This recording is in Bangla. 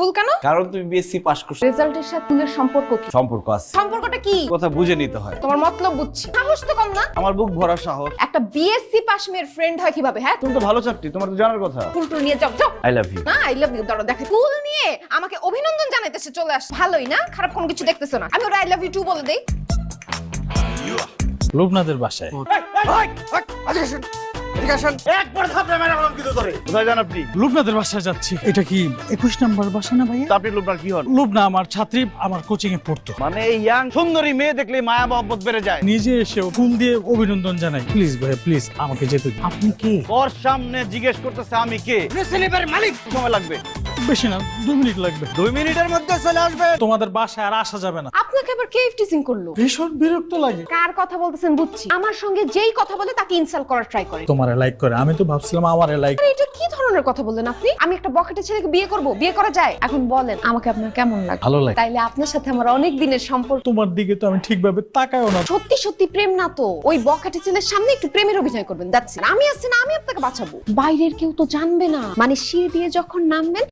ফুল কেন? কারণ তুমি বিএসসি পাস করছো। রেজাল্টের সাথে ফুলের সম্পর্ক কি? সম্পর্ক আছে, সম্পর্কটা কি? কথা বুঝে নিতে হয়। তোমার মতলব বুঝছি। সাহস তো কম না। আমার বুক ভরা সাহস। একটা বিএসসি পাশ মেয়ের ফ্রেন্ড হয় কিভাবে? হ্যাঁ, তুমি তো ভালো চাকরি, তোমার তো জানার কথা। ফুল টুল নিয়ে যাও যাও। I love you. না, আই লাভ ইউ দাঁড়াও দেখে। ফুল নিয়ে আমাকে অভিনন্দন জানাইতেছে চলে আস। ভালোই না, খারাপ কোনো কিছু দেখতেছো না। আমি ওর আই লাভ ইউ টু বলে দেই। লোকনাথের বাসায়। কোথায় যান আপনি? লোকনাথের বাসায় যাচ্ছি। এটা কি 21 নম্বর বাসা না ভাইয়া? তা আপনি লোকনাথ কি হন? লোকনা আমার ছাত্রী, আমার কোচিং এ পড়তো। মানে এই ইয়াং সুন্দরী মেয়ে দেখলে মায়া মহব্বত বেড়ে যায়। নিজে এসে ফুল দিয়ে অভিনন্দন জানাই। প্লিজ ভাইয়া প্লিজ আমাকে যেতে দিন। আপনি কে? ওর সামনে জিজ্ঞেস করতেছে আমি কে। স্লিপের মালিক। সময় লাগবে বেশি না 2 মিনিট লাগবে। 2 মিনিটের মধ্যে চলে আসবে। তোমাদের বাসায় আর আসা যাবে না। আপনাকে আবার কে টিচিং করলো? ভীষণ বিরক্ত লাগে। কার কথা বলতেছেন বুঝছি। আমার সঙ্গে যেই কথা বলে তাকে ইনসাল্ট করার ট্রাই করে। তোমারে লাইক করে, আমি তো ভাবছিলাম আমারে লাইক। আরে এটা কি ধরনের কথা বললেন আপনি? আমি একটা বকেটে ছেলেকে বিয়ে করব? বিয়ে করা যায়? এখন বলেন আমাকে আপনার কেমন লাগে? ভালো লাগে। তাইলে আপনার সাথে আমার অনেক দিনের সম্পর্ক। তোমার দিকে তো আমি ঠিকভাবে তাকায়ও না। সত্যি সত্যি প্রেম না তো ওই বকেটে ছেলের সামনে একটু প্রেমের অভিনয় করবেন। That's it. আমি আছি না, আমি আপনাকে বাঁচাবো। বাইরের কেউ তো জানবে না। মানে সিঁড়ি দিয়ে যখন নামবেন